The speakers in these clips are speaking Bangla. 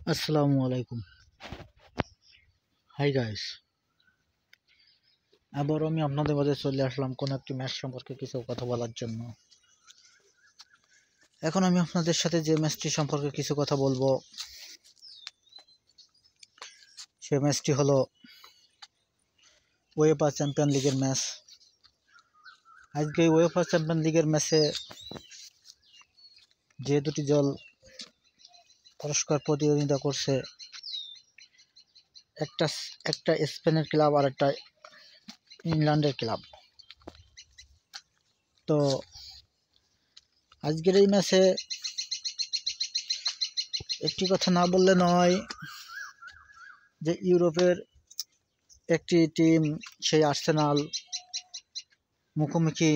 আসসালামু আলাইকুম। হাই গাইস, আবার আমি আপনাদের মাঝে চলে আসলাম কোন একটি ম্যাচ সম্পর্কে কিছু কথা বলার জন্য। এখন আমি আপনাদের সাথে যে ম্যাচটি সম্পর্কে কিছু কথা বলবো, সেই ম্যাচটি হলো উয়েফা চ্যাম্পিয়ন লিগের ম্যাচ। আজকে উয়েফা চ্যাম্পিয়ন লিগের ম্যাচে যে দুটি দল পরস্পর প্রতিদ্বন্দ্বিতা করছে, একটা একটা স্পেনের ক্লাব আর একটা ইংল্যান্ডের ক্লাব। তো আজকের এই ম্যাচে একটি কথা না বললে নয় যে ইউরোপের একটি টিম, সেই আর্সেনাল, মুখোমুখি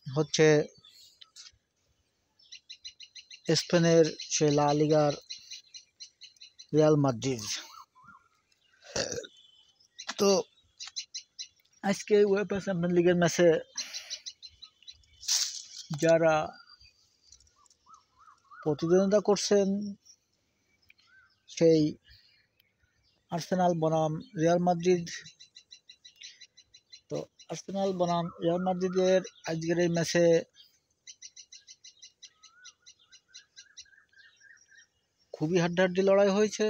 হচ্ছে স্পেনের সেই লা লিগার রিয়াল মাদ্রিদ। তো আজকে উয়েফা চ্যাম্পিয়ন লিগের ম্যাচে যারা প্রতিদ্বন্দ্বিতা করছেন, সেই আর্সেনাল বনাম রিয়াল মাদ্রিদ। তো আর্সেনাল বনাম রিয়াল মাদ্রিদের আজকের এই ম্যাচে খুবই হাড্ডাহাড্ডি লড়াই হয়েছে।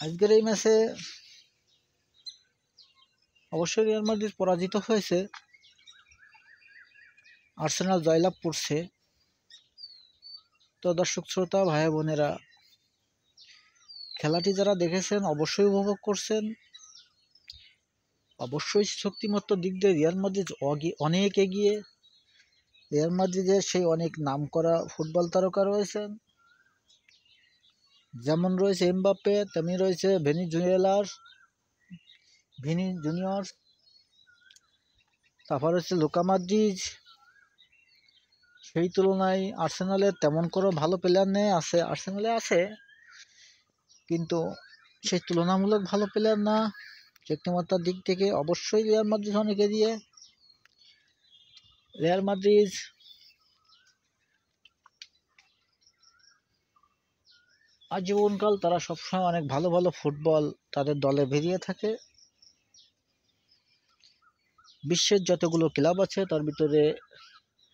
আজকের এই ম্যাচে অবশ্যই রিয়াল মাদ্রিদ পরাজিত হয়েছে, আর্সেনাল জয়লাভ করছে। তো দর্শক শ্রোতা ভাই বোনেরা, খেলাটি যারা দেখেছেন অবশ্যই উপভোগ করছেন। অবশ্যই শক্তিমত্ত দিক দিয়ে রিয়াল মাদ্রিদ অনেক এগিয়ে। রিয়াল মাদ্রিদের সেই অনেক নামকরা ফুটবল তারকা রয়েছেন, যেমন রয়েছে এমবাপ্পে, তেমনি রয়েছে ভিনি জুনিয়র, তারপর হচ্ছে লুকা মডরিচ। সেই তুলনায় আর্সেনালের তেমন কোনো ভালো প্লেয়ার নেই, আর্সেনালে আছে, কিন্তু সেই তুলনামূলক ভালো প্লেয়ার না। শক্তিমত্তার দিক থেকে অবশ্যই রিয়াল মাদ্রিদ অনেক এগিয়ে। রিয়াল মাদ্রিদ আজীবনকাল তারা সবসময় অনেক ভালো ভালো ফুটবল তাদের দলে বেরিয়ে থাকে। বিশ্বের যতগুলো ক্লাব আছে তার ভিতরে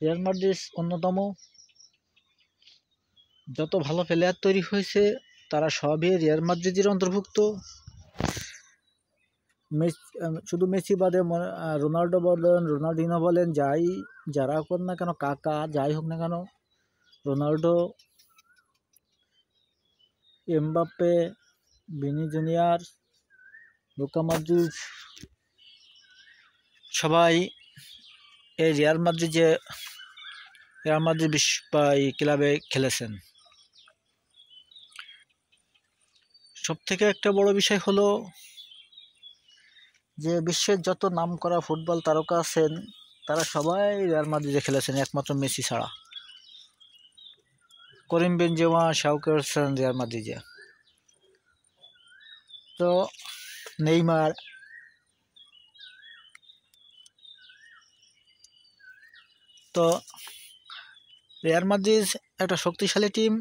রিয়াল মাদ্রিদ অন্যতম। যত ভালো প্লেয়ার তৈরি হয়েছে তারা সবই রিয়াল মাদ্রিদের অন্তর্ভুক্ত। শুধু মেসি বাদে রোনাল্ডো বলেন, রোনাল্ডিনো বলেন, যারা হোক না কেন, কাকা যাই হোক না কেন, Ronaldo, Mbappe, Vini Junior, Luka Modric, সবাই এই রিয়াল মাদ্রিদ ক্লাবে খেলেছেন। সব থেকে একটা বড় বিষয় হলো যে বিশ্বের যত নামকরা ফুটবল তারকা আছেন তারা সবাই রিয়াল মাদ্রিদে খেলেছেন, একমাত্র মেসি ছাড়া। করিম বেনজেমা সেও খেলেছেন রিয়াল মাদ্রিদে। তো নেইমার, তো রিয়াল মাদ্রিদ একটা শক্তিশালী টিম,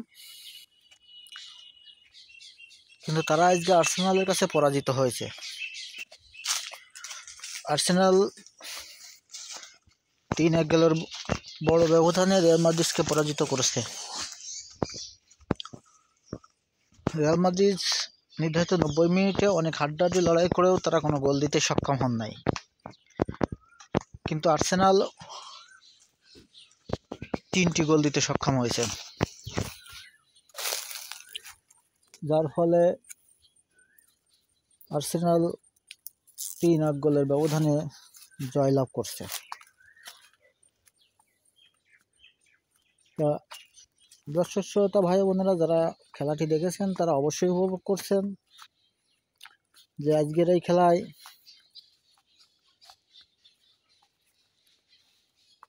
কিন্তু তারা আজকে আর্সেনালের কাছে পরাজিত হয়েছে। আর্সেনাল 3-1 গোলের বড় ব্যবধানে রিয়াল মাদ্রিদকে পরাজিত করেছে। রিয়াল মাদ্রিদ নির্ধারিত 90 মিনিটে অনেক হাড্ডাহাড্ডি লড়াই করেও তারা কোনো গোল দিতে সক্ষম হন নাই, কিন্তু আর্সেনাল 3টি গোল দিতে সক্ষম হয়েছে, যার ফলে আর্সেনাল 3-1 গোলের ব্যবধানে জয়লাভ করছে। দর্শক শ্রোতা ভাই বোনেরা, যারা খেলাটি দেখেছেন তারা অবশ্যই উপভোগ করছেন যে আজকের এই খেলায়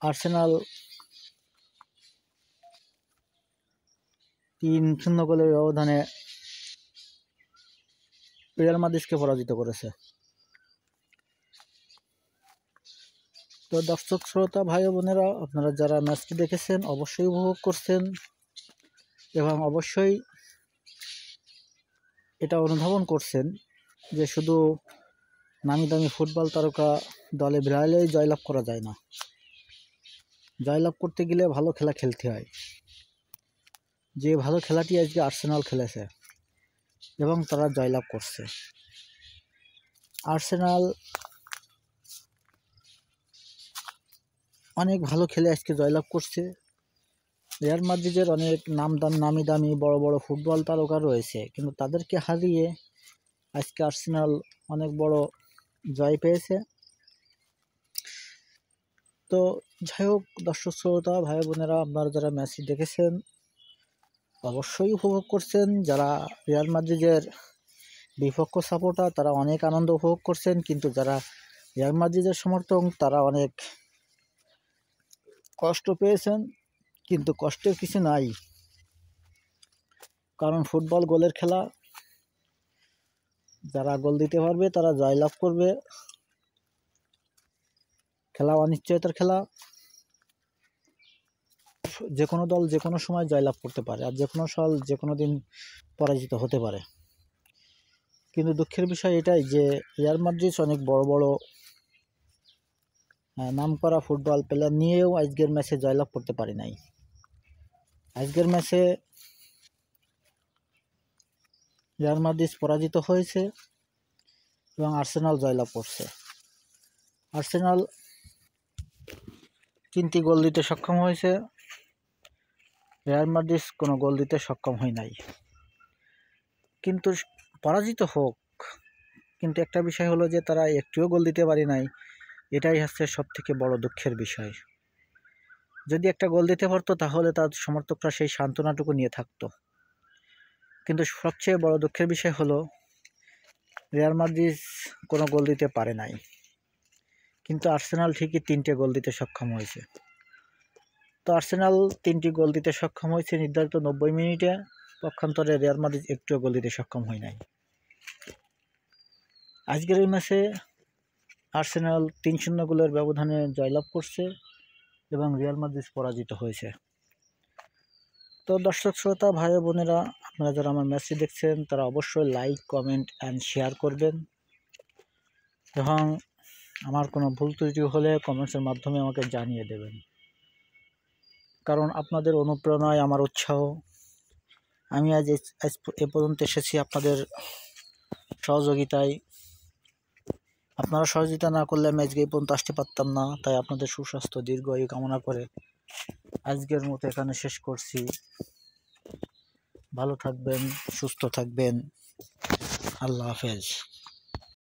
আর্সেনাল 3-0 গোলের ব্যবধানে রিয়াল মাদ্রিদকে পরাজিত করেছে। তো দর্শক শ্রোতা ভাই বোনেরা, আপনারা যারা ম্যাচটি দেখেছেন অবশ্যই উপভোগ করছেন। এবং অবশ্যই এটা অনুধাবন করছেন যে শুধু নামি দামি ফুটবল তারকা দলে বেরালেই জয়লাভ করা যায় না। জয়লাভ করতে গেলে ভালো খেলা খেলতে হয়। যে ভালো খেলাটি আজকে আর্সেনাল খেলেছে এবং তারা জয়লাভ করছে। আর্সেনাল অনেক ভালো খেলে আজকে জয়লাভ করছে। রিয়াল মাদ্রিদের অনেক নামি দামি বড় বড় ফুটবল তারকা রয়েছে, কিন্তু তাদেরকে হারিয়ে আজকে আর্সেনাল অনেক বড় জয় পেয়েছে। তো যাই হোক, দর্শক শ্রোতা ভাই বোনেরা, আপনারা যারা ম্যাচটি দেখেছেন অবশ্যই উপভোগ করছেন। যারা রিয়াল মাদ্রিদের বিপক্ষ সাপোর্টার তারা অনেক আনন্দ উপভোগ করছেন, কিন্তু যারা রিয়াল মাদ্রিদের সমর্থক তারা অনেক কষ্ট পেয়েছেন। কিন্তু কষ্টের কিছু নাই, কারণ ফুটবল গোলের খেলা। যারা গোল দিতে পারবে তারা জয়লাভ করবে। খেলা অনিশ্চয়তার খেলা, যে কোনো দল যে কোনো সময় জয়লাভ করতে পারে, আর যে কোনো সাল যে কোনো দিন পরাজিত হতে পারে। কিন্তু দুঃখের বিষয় এটাই যে রিয়াল মাদ্রিদ অনেক বড় বড় নামকরা ফুটবল প্লেয়ার নিয়েও আজকের ম্যাচে জয়লাভ করতে পারে নাই। আজকের ম্যাচে রিয়াল মাদ্রিদ পরাজিত হয়েছে এবং আর্সেনাল জয়লাভ করছে। আর্সেনাল 3টি গোল দিতে সক্ষম হয়েছে, রিয়াল মাদ্রিদ কোনো গোল দিতে সক্ষম হয় নাই। কিন্তু পরাজিত হোক, কিন্তু একটা বিষয় হলো যে তারা একটিও গোল দিতে পারে নাই। এটাই হচ্ছে সবথেকে বড় দুঃখের বিষয়। যদি একটা গোল দিতে পারতো তাহলে তার সমর্থকরা সেই সান্ত্বনাটুকু নিয়ে থাকতো। কিন্তু সবচেয়ে বড় দুঃখের বিষয় হলো রিয়াল মাদ্রিদ কোনো গোল দিতে পারে নাই, কিন্তু আর্সেনাল ঠিকই 3টে গোল দিতে সক্ষম হয়েছে। তো আর্সেনাল 3টি গোল দিতে সক্ষম হয়েছে নির্ধারিত 90 মিনিটে, পক্ষান্তরে রিয়াল মাদ্রিদ একটিও গোল দিতে সক্ষম হয় নাই। আজকের এই ম্যাচে আর্সেনাল 3-0 গোলের ব্যবধানে জয়লাভ করছে এবং রিয়াল মাদ্রিদ পরাজিত হয়েছে। তো দর্শক শ্রোতা ভাই বোনেরা, আপনারা যারা আমার ম্যাচটি দেখছেন তারা অবশ্যই লাইক, কমেন্ট অ্যান্ড শেয়ার করবেন এবং আমার কোনো ভুল ত্রুটি হলে কমেন্টসের মাধ্যমে আমাকে জানিয়ে দেবেন, কারণ আপনাদের অনুপ্রেরণায় আমার উৎসাহ। আমি আজ এ পর্যন্ত এসেছি আপনাদের সহযোগিতায়। আপনারা সহযোগিতা না করলে আমি আজকে এই পর্যন্ত আসতে পারতাম না। তাই আপনাদের সুস্বাস্থ্য দীর্ঘায়ু কামনা করে আজকের মতো এখানে শেষ করছি। ভালো থাকবেন, সুস্থ থাকবেন। আল্লাহ হাফেজ।